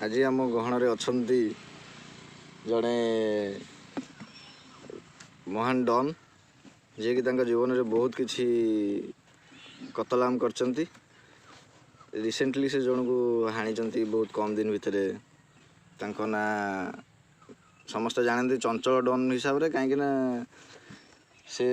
आज आम गहन अच्छी जड़े महान डन जी कि जीवन में बहुत किसी कतलाम कर रिसेंटली से जन को हाणी बहुत कम दिन भितर ना समस्त जानते चंचल डन हिसाब से कहीं से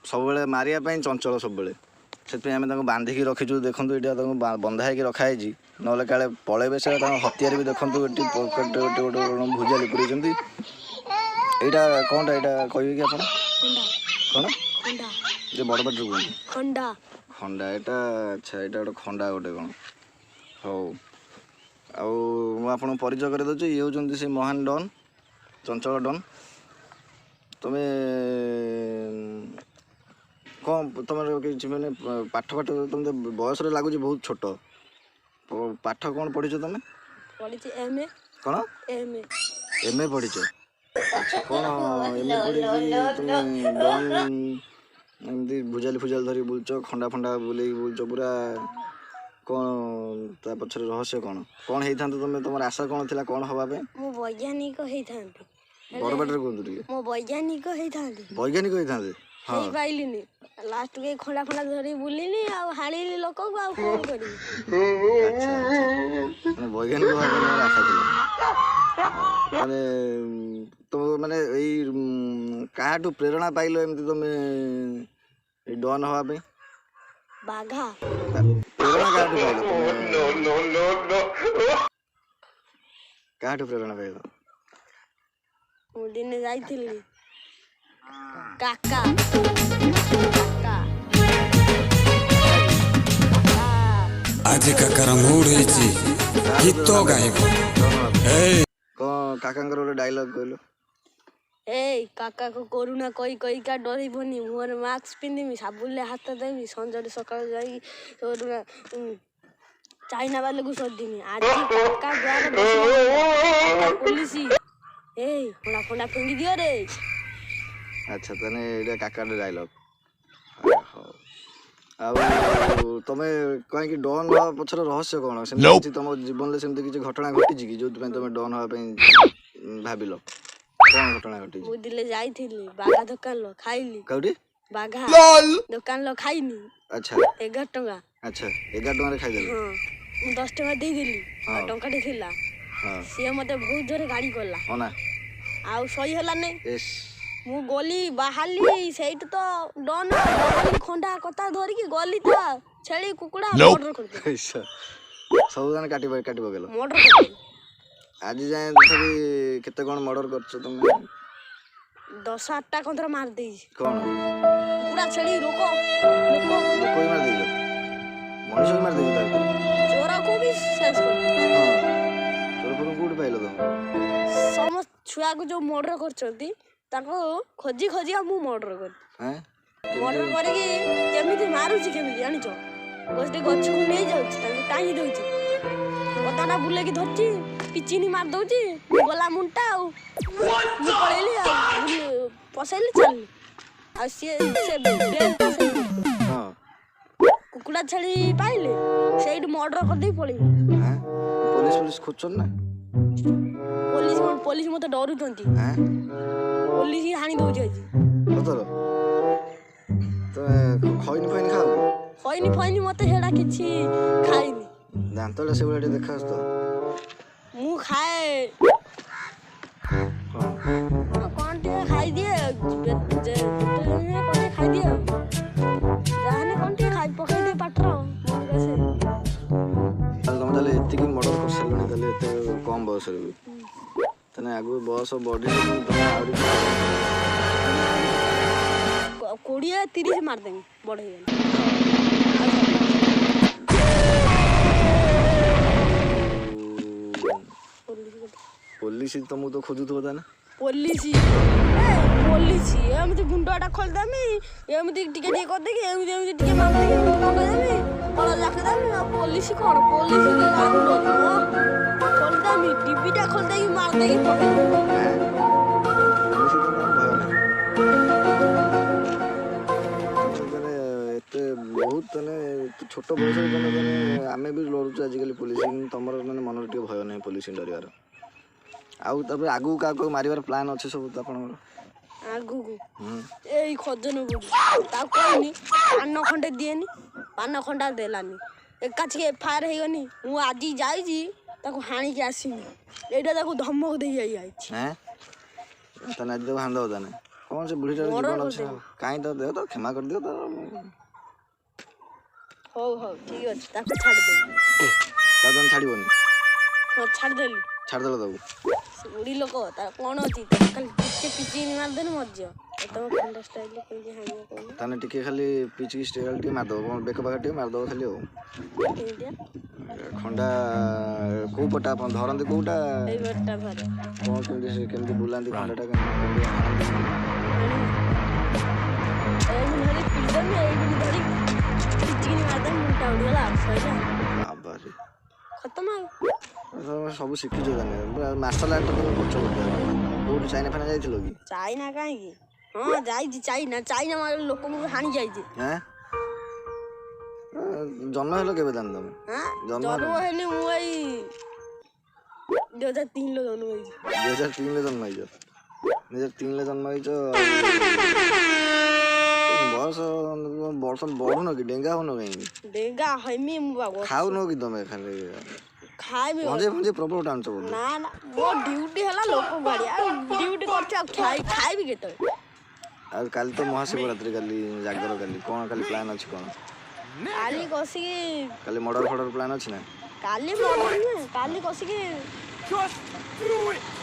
सब मारिया चंचल सब से बांधिकी रखीचु देखो यहाँ बंधा हो रखाई ना काले पलैबे से हथियार भी देखो पकेट गोटे भुजाली पुराई यहाँ कौन यहाँ कहे कि आप कौन ये बड़ पाटी कहते खंडा खंडा यहाँ अच्छा यहाँ गोटे खंडा गोटे कौन हौ आपको परिचय कर दूसरी ये हूँ से महान डन चंचल डन तुम्हें कौन तुम कि मैंने पाठ पाठ तुम बयस लगुच बहुत छोट पाठ कौन पढ़ी तुम एमए कौन एमए पढ़ी कौन एमए पढ़ी तुम डन एमती भुजाली फुजाली धरी बुलच खंडा फंडा बुले बुलच पूरा कौन ता पछर रहस्य कौन कौन होता तुम तुम आशा कौन थी कौन हवापे मो वैज्ञानिक बड़पाटे कहतु मो वैज्ञानिक वैज्ञानिक होता हेई पाइलिनी लास्ट के खंडा खंडा धरी बुलिनी आ हाणिली लोक को आ कोन करी अच्छा वैज्ञानिक भाव आशा थी माने तो माने काहाठू प्रेरणा पाइल एमती तुम डन हवा पे बाघा प्रेरणा काहाठू पाइल काहाठू प्रेरणा पाइल मु दिन जाइथिली काका काका आज काकार मूड होइछि गीत गाइबो ए को काकांगर गोटे डायलॉग कहलो ए काका को कोरोना कई कई का डरबनी मोर मास्क पिंदिमी साबुन हाथ देमी संजय सकाळ जाई कोरोना चाइना वाले को सदिनी आज काका द्वार बस पुलिस ए फंडा फंडा फेंगी दियो रे अच्छा तने एटा काका डायलॉग तुम कहीं डन हवा पछर रहस्य कौन से तुम जीवन में सेमती किसी घटना घटी कि जो तुम डन हवा भाविल कौन घटना घटी दिले जाइथिली बागा दुकान लो खाइली कौटी बागा दुकान लो खाइनी अच्छा 11 टका अच्छा 11 टका रे खाइ देली हां मु 10 टका दे देली टका टे थिला हां से मते बहुत जोरे गाड़ी करला होना आउ सही हला नै यस मु गली बाहाली सेठ तो डन बाहाली खंडा कता धरि की गली तो छेली कुकुडा मर्डर कर दे सब जन काटी गेलो मर्डर कर दे आज जाए तथापि केते कोन मर्डर करछ तुम 10-8 टा कंत्र मार देई कोन पूरा छेली रोको कोई मार देइलो मनुष्य मार देइलो चोरा को भी शेष कर हां चोर को गुड पाइलो तुम समस्त छुआ को जो मर्डर करछंती ताको खोजी खोजी मु मर्डर कर हैं मर्डर करे कि केमिति मारुची केमिति जानि छ गोस्टे गछ को नै जाउची ताके टाही दउची पताना बुले की धरची पिचिनी मार दउची गोला मुंटा आ मु पळेली आ पसैली चल आ से ब्रेन हां कुकुडा छली पाइले सेइड मर्डर कर दे पळी हैं पुलिस खोजछन ना पुलिस मते डरुचंती हैं पुलिस ही हानि दउची आज बतलो तो खइनी फइनी खाओ खइनी मते हेडा किछि खाइनी दांतले से बडे देखास तो मु खाए कौन टे खाई दिए कोने खाई दिए जाने कौन टे खाई पकाई दे पाटर कैसे तुम ताले एति की मर्डर कर सलनी ताले एते कम बयस रे तने आगु बयस बॉडी तुम आउरी 20-30 मार देंगे बड़ हो गया पुलिस तुमको तो खोजुथबो ता ना पुलिस एमती गुंडाटा खोल देमी एमती टिके टिके कर देगी एमती टिके मार देगी पकड़ देमी पड़ा जाके देमी पुलिस कौन पुलिस के गाड़ी डरी खोल देमी डिब्बीटा खोल देगी मार देगी पकड़ बहुत ତାନେ ଛୋଟ ବୟସରେ ତମେ ଆମେ ବି ଲଢ଼ୁଛୁ ଆଜିକାଲି ପୋଲିସ ତମର ମାନେ ମନରେ ଟିକେ ଭୟ ନାହିଁ ପୋଲିସ ଡରିବାର ଆଉ ତାପରେ ଆଗକୁ କାହାକୁ ମାରିବାର ପ୍ଲାନ୍ ଅଛି ସବୁ ତ ଆପଣଙ୍କର ଆଗକୁ ଏଇ ଖଜନ ବୁଡ଼ି ତାକୁ କହିନି ପାନ ଖଣ୍ଡେ ଦିଏନି ପାନ ଖଣ୍ଡା ଦେଲାନି ଏକାଛି ଏଫଆଇଆର ହେଇଗନି ମୁଁ ଆଜି ଯାଇଛି ତାକୁ ହାଣିକି ଆସିନି ଏଇଟା ତାକୁ ଧମକ ଦେଇ ଯାଇଛି ତାନେ ଆଜି ତାକୁ ହାଣ୍ଡ ତାନେ କ'ଣ ସେ ବୁଢ଼ୀଟାର ଜୀବନ ଅଛି କାହିଁ ତ ଦେହ ତ କ୍ଷମା କରିଦିଅ ତ ହଉ ହଉ ଠିକ ଅଛି ତାକୁ ଛାଡ଼ିଦେଲି ତା ତମେ ଛାଡ଼ିବନି ହଁ ଛାଡ଼ିଦେଲି ଛାଡ଼ିଦେଲ ତାକୁ ବୁଢ଼ୀ ଲୋକ ତାର କ'ଣ ଅଛି ତାକୁ ଖାଲି ଟିକେ ପିଚି ମାରିଦେନି ମରିଯିବ ତମ ଖଣ୍ଡା ଷ୍ଟାଇଲ କେମିତି ହାଣିବ କହୁନ ତାନେ ଟିକେ ଖାଲି ପିଚିକି ଷ୍ଟେଲ୍ ଟିକେ ମାରିଦେବ କ'ଣ ବେକ ପାଖ ଟିକେ ମାରିଦେବ ଖାଲି ଆଉ କେମିତିଆ ଖଣ୍ଡା କେଉଁ ପଟା ଆପଣ ଧରନ୍ତି କେଉଁଟା ଏଇ ବେଟା ଘରେ କ'ଣ କେମିତି ସେ କେମିତି ବୁଲାନ୍ତି ଖଣ୍ଡାଟା କେମିତି ହାଣନ୍ତି ଏଇଠି ଧରି ପିଇଦେମି ଏଇଠି ଧରି ପିଚିକି ମାରିଦେମି ମୁଣ୍ଡଟା ଉଡ଼ିଗଲା ସଇଲା ବାବାରେ ଖତମ ଆଉ ତମେ ସବୁ ଶିଖିଛ ତାନେ ମାର୍ଶାଲ ଆର୍ଟ ତମେ କରୁଛ ବୋଧେ କେଉଁଠି ଚାଇନା ଫାଇନା ଯାଇଥିଲ କି ଚାଇନା କାହିଁକି ହଁ ଯାଇଛି ଚାଇନା ଲୋକଙ୍କୁ ହାଣି ଯାଇଛି ଜନ୍ମ ହେଲ କେବେ ତାନେ ତମେ ଜନ୍ମ ହେଲି ମୁଁ ଏଇ 2003 ଜନ୍ମ ହେଇଛି 2003 ଜନ୍ମ ହେଇଛ 2003 ଜନ୍ମ ହେଇଛ ବୟସ ବଢୁନ କି ଡେଙ୍ଗା ହଉନ କାହିଁକି ଡେଙ୍ଗା ହେମି ମୁଁ ବାବୁ ଖାଉନ କି ତମେ ଖାଲି ଖାଇବି ଭଞ୍ଜେ ପ୍ରବଳ ଟାଣୁଛ ବୋଧେ ନା ମୋ ଡ୍ୟୁଟି ହେଲା ଲୋକ ଗାଡ଼ି ଆଉ ଡ୍ୟୁଟି କରୁଛି ଆଉ ଖାଇବି କେତେବେଳେ ଆଉ କାଲି ତ ମହାଶିବରାତ୍ରି କାଲି ଜାଗର କାଲି କ'ଣ କାଲି ପ୍ଲାନ୍ ଅଛି କ'ଣ କାଲି କଷିକି କାଲି ମର୍ଡର ଫର୍ଡର ପ୍ଲାନ୍ ଅଛି ନା କାଲି ନୁହେଁ କାଲି କଷିକି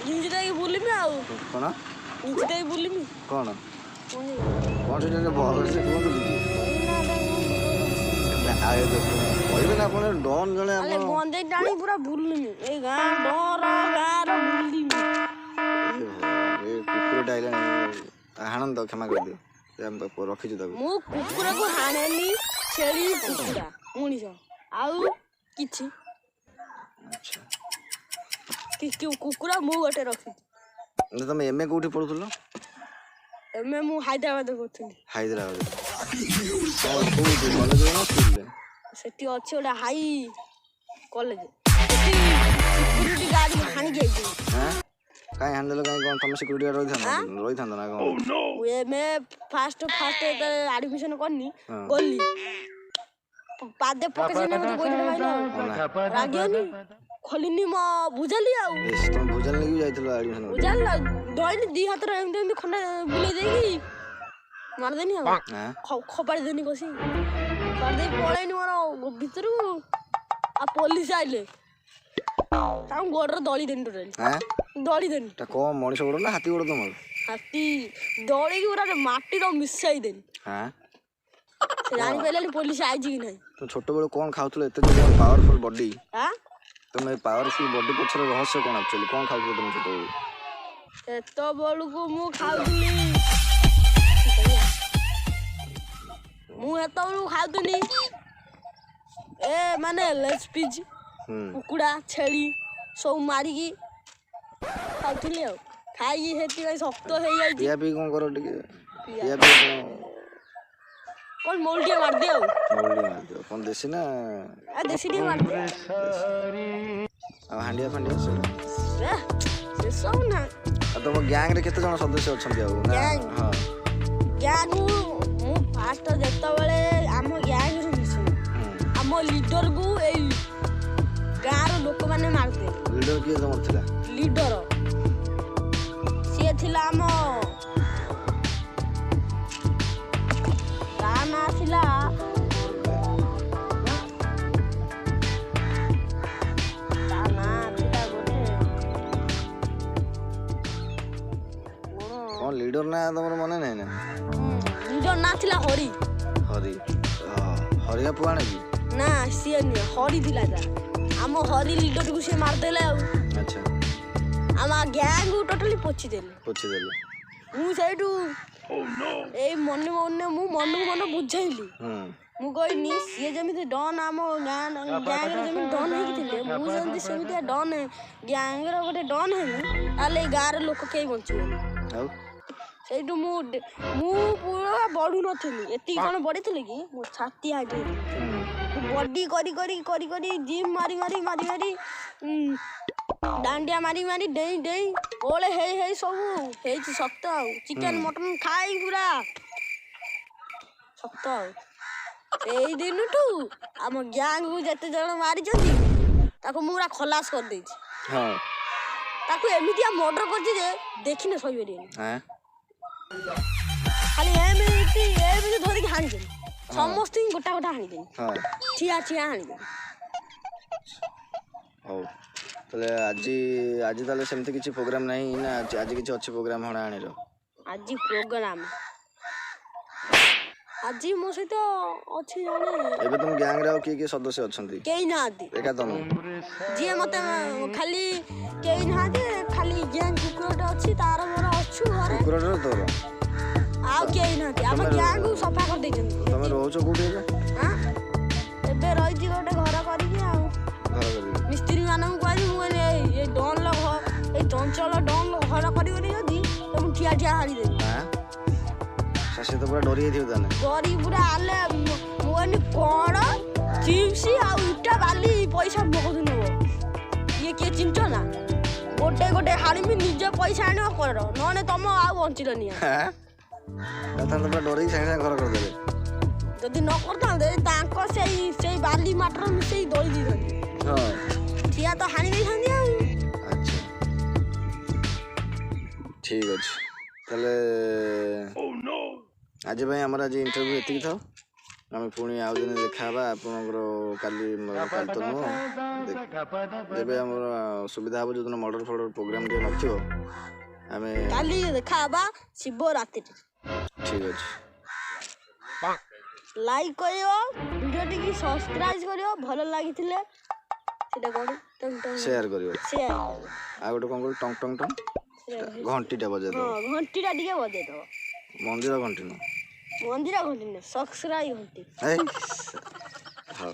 ଜିନିଷ ଦେଇକି ବୁଲିମି ଆଉ କ'ଣ ଜିନିଷ ଦେଇକି ବୁଲିମି କ'ଣ ସେଟା ଭଲସେ କୁହନ୍ତୁ କହିବେ ନା ଆପଣ ଡନ୍ ଜଣେ ଗଞ୍ଜେଇ ଟାଣି ପୁରା ବୁଲିମି ଏଇ ଗାଁର ବୁଲିମି କୁକୁରଟା ଆଇଲାଣି ହାଣନ୍ତ କ୍ଷମା କରିଦିଅ ରଖିଛୁ ତାକୁ ମୁଁ କୁକୁରକୁ ହାଣେନି ଛେଳି କୁକୁଡ଼ା ମଣିଷ ଆଉ କିଛି କୁକୁର ମୁଁ ଗୋଟେ ରଖିଛି ତମେ ଏମଏ କୋଉଠି ପଢୁଥିଲ ଏମଏ ମୁଁ ହାଇଦ୍ରାବାଦ କରୁଥିଲି ହାଇଦ୍ରାବାଦ କଲେଜରେ ନା ସ୍କୁଲରେ ସେଠି ଅଛି ଗୋଟେ ହାଇ କଲେଜ ସେଠି ସିକ୍ୟୁରିଟି ଗାର୍ଡ ହାଣିକି ଯାଇଛି କାଇଁ ହାଣିଦେଲ କାଇଁ କ'ଣ ତମେ ସିକ୍ୟୁରିଟି ଗାର୍ଡ ରହିଥାନ୍ତ ନା କ'ଣ ଏମଏ ଫାଷ୍ଟ ଯେତେବେଳେ ଆଡମିସନ କରିନି ଗଲି ପାଦେ ପକେଇନି ମତେ କହିଲେ ରାଗିବନି ଖୋଲିନି ମୋ ବୁଝାଲି ଆଉ ତମେ ଭୁଜାଲ ନେଇକି ଯାଇଥିଲ ଆଡମିସନ ବୁଝାଲି ଧଇଲି ଦି ହାତରେ ଏମିତି ଖଣ୍ଡେ ବୁଲେଇ ଦେଇକି ମାରିଦେନି ଆଉ ଖପାଡ଼ି ଦେନି କଷି ମାରି ଦେଇକି ପଳେଇନି ମୋର ଭିତରକୁ ଆଉ ପୋଲିସ ଆଇଲେ ତାଙ୍କୁ ଗୋଡରେ ଦଳି ଦେନି ଟୋଟାଲି ଦଳି ଦେନି କ'ଣ ମଣିଷ ଗୋଡ ନା ହାତୀ ଗୋଡ ତମର ହାତୀ ଦଳିକି ପୁରା ମାଟିର ମିଶାଇ ଦେନି ସେ ଜାଣିପାରିଲାନି ପୋଲିସ ଆଇଛି କି ନାହିଁ ଛୋଟବେଳୁ କ'ଣ ଖାଉଥିଲ ଏତେ ପାୱାରଫୁଲ ବଡି ତମେ ପାୱାରଫୁଲ ବଡି ପଛରେ ରହସ୍ୟ କ'ଣ ଆକ୍ଚୁଆଲି କ'ଣ ଖାଉଥିଲ ତମେ ଛୋଟବେଳୁ ସେତେବେଳକୁ ମୁଁ ଖାଉଥିଲି ମାନେ ଲେଗ୍ ପିସ୍ କୁକୁଡ଼ା ଛେଳି ସବୁ ମାରିକି ଖାଉଥିଲି ଆଉ ଖାଇକି ସେଥିପାଇଁ ଶକ୍ତ ହେଇଯାଇଛି ପିଆ ପିଇ କ'ଣ କର ଟିକେ କ'ଣ ମଉଳି ଟିକେ ମାରିଦିଅ ଆଉ କ'ଣ ଦେଶୀ ନା ଦେଶୀ ଟିକେ ମାରିଦିଅ ଆଉ ହାଣ୍ଡିଆ ଫାଣ୍ଡିଆ ସେସବୁ ନା ଆଉ ତମ ଗ୍ୟାଙ୍ଗରେ କେତେ ଜଣ ସଦସ୍ୟ ଅଛନ୍ତି ଆଉ ଗ୍ୟାଙ୍ଗ ମୁଁ ଫାଷ୍ଟ ଯେତେବେଳେ ଆମ ଗ୍ୟାଙ୍ଗରେ ମିଶିନି ଆମ ଲିଡରକୁ ଏଇ ଗାଁର ଲୋକମାନେ ମାରିଥିଲେ ଲିଡର କିଏ ତମର ଥିଲା ଲିଡର ସିଏ ଥିଲା ଆମ ତା ନାଁ ଥିଲା ଲିଡର ନା ତମର ମନେ ନାହିଁ ନା ଲିଡର ନା ଥିଲା ହରି ହରିଆ ପୁଅ ଆଣେ କି ନା ସିଏ ନୁହେଁ ହରି ଥିଲା ଆମ ହରି ଲିଡରକୁ ସିଏ ମାରିଦେଲେ ଆଉ ଆଚ୍ଛା ଆମ ଗ୍ୟାଙ୍ଗକୁ ଟୋଟାଲି ପୋଛିଦେଲେ ମୁଁ ସେଇଠୁ ଏଇ ମନକୁ ମନ ବୁଝେଇଲି ମୁଁ କହିନି ସିଏ ଯେମିତି ଡନ୍ ଆମ ଗ୍ୟାଙ୍ଗରେ ଯେମିତି ଡନ୍ ହେଇକି ଥିଲେ ମୁଁ ଯେମିତି ସେମିତିଆ ଡନ୍ ଗ୍ୟାଙ୍ଗର ଗୋଟେ ଡନ୍ ହେଲି ତାହେଲେ ଏଇ ଗାଁର ଲୋକ କେହି ବଞ୍ଚିବେନି ସେଇଠୁ ମୁଁ ପୁରା ବଢୁ ନଥିଲି ଏତିକି କଣ ବଢିଥିଲି କି ମୋ ଛାତି ହାଇଟ୍ ବଡି କରି କରି କରି କରି ଜିମ୍ ମାରି ମାରି ମାରି ମାରି ଡାଣ୍ଡିଆ ମାରି ମାରି ଡେଇଁ ଡେଇଁ ଓଳେ ହେଇ ହେଇ ସବୁ ହେଇଛି ଶକ୍ତ ଆଉ ଚିକେନ ମଟନ ଖାଇ ପୁରା ଶକ୍ତ ଆଉ ସେଇ ଦିନଠୁ ଆମ ଗ୍ୟାଙ୍ଗକୁ ଯେତେ ଜଣ ମାରିଛନ୍ତି ତାକୁ ମୁଁ ପୁରା ଖଲାସ କରିଦେଇଛି ହଁ ତାକୁ ଏମିତିଆ ମର୍ଡର କରିଛି ଯେ ଦେଖିନେ ସହିପାରିବେନି ଆଁ ଖାଲି ଏମିତି ଧରିକି ହାଣିଦେନି ସମସ୍ତଙ୍କୁ ଗୋଟା ଗୋଟା ହାଣିଦେନି ହଁ ଠିଆ ଠିଆ ହାଣିଦେନି ହଉ ତାହେଲେ ଆଜି ତାହେଲେ ସେମିତି କିଛି ପ୍ରୋଗ୍ରାମ ନାହିଁ ନା ଆଜି କିଛି ଅଛି ପ୍ରୋଗ୍ରାମ ହଣାହାଣିର ଆଜି ପ୍ରୋଗ୍ରାମ ଆଜି ମୋ ସହିତ ଅଛି ଜଣେ ଏବେ ତମ ଗ୍ୟାଙ୍ଗରେ ଆଉ କିଏ କିଏ ସଦସ୍ୟ ଅଛନ୍ତି କେହି ନାହାନ୍ତି ଏକା ତମେ ଯିଏ ମତେ ଖାଲି କେହି ନାହାନ୍ତି ଖାଲି ଗ୍ୟାଙ୍ଗ କୁକୁରଟେ ଅଛି ତାର ମୋର ଅଛୁ ଘରେ କୁକୁରଟାର ତୋର ଆଉ କେହି ନାହାନ୍ତି ଆମ ଗ୍ୟାଙ୍ଗକୁ ସଫା କରିଦେଇଛନ୍ତି ତମେ ରହୁଛ କୋଉଠି ଏବେ ଆଁ? ଏବେ ରହିଛି ଗୋଟେ ଘର କରିକି ଆଉ ଘର କରିକି ମିସ୍ତ୍ରୀ ମାନଙ୍କୁ କହିଲି ମୁଁ କହିଲି ଏଇ ଡନ୍ର ଏଇ ଚଞ୍ଚଳ ଡନ୍ର ଘର କରିବନି ଯଦି ମୁଁ ଠିଆ ଠିଆ ହାଣିଦେବି ଆଁ ଶାଶୀ ତ ପୁରା ଡରି ଯାଇଥିବ ତାହେଲେ ଡରି ପୁରା ଆଲେ ମୁଁ କହିଲି କଣ ଚିପ୍ସ ଆଉ ଇଟା ବାଲି ପଇସା ବହୁତ ନେବ ଇଏ କିଏ ଚିହ୍ନିଛ ନା ଗୋଟେ ଗୋଟେ ହାଣିବି ନିଜେ ପଇସା ଆଣିବ କର ନହେଲେ ତମ ଆଉ ବଞ୍ଚିଲନି ତାହେଲେ ପୁରା ଡରିକି ସାଙ୍ଗେ ସାଙ୍ଗେ ଘର କରିଦେବେ ଯଦି ନ କରିଥାନ୍ତେ ତାଙ୍କ ସେଇ ବାଲି ମାଟିର ମିଶେଇ ଦଳି ଦେଇଥାନ୍ତି ହଁ ଠିଆ ତ ହାଣି ଦେଇଥାନ୍ତି ଆଉ ଆଚ୍ଛା ଠିକ୍ ଅଛି ତାହେଲେ ଆଜି ପାଇଁ ଆମର ଆଜି ଇଣ୍ଟରଭ୍ୟୁ ଏତିକି ଥାଉ ଆମେ ପୁଣି ଆଉ ଦିନ ଦେଖାହେବା ଆପଣଙ୍କର କାଲି ତ ନୁହଁ ଯେବେ ଆମର ସୁବିଧା ହେବ ଯେଉଁଦିନ ମର୍ଡର ଫର୍ଡର ପ୍ରୋଗ୍ରାମ ଟିକେ ନଥିବ ଆମେ କାଲି ଦେଖାହବା ଶିବରାତ୍ରିରେ ଠିକ୍ ଅଛି ଲାଇକ୍ କରିବ ଭିଡ଼ିଓଟିକି ସବସ୍କ୍ରାଇବ୍ କରିବ ଭଲ ଲାଗିଥିଲେ ସେଟା କଣ ସେୟାର କରିବ ସେୟାର ଆଉ ଗୋଟେ କ'ଣ କରିବ ଟଙ୍ଗ ଟଙ୍ଗ ଟଙ୍ଗ ଘଣ୍ଟିଟା ବଜେଇ ଦେବ ହଁ ଘଣ୍ଟିଟା ଟିକେ ବଜେଇଦବ ମନ୍ଦିର ଘଣ୍ଟି ନୁହଁ ମନ୍ଦିର ଘଣ୍ଟି ନୁହେଁ ସବସ୍କ୍ରାଇବ୍ ଘଣ୍ଟି ହଉ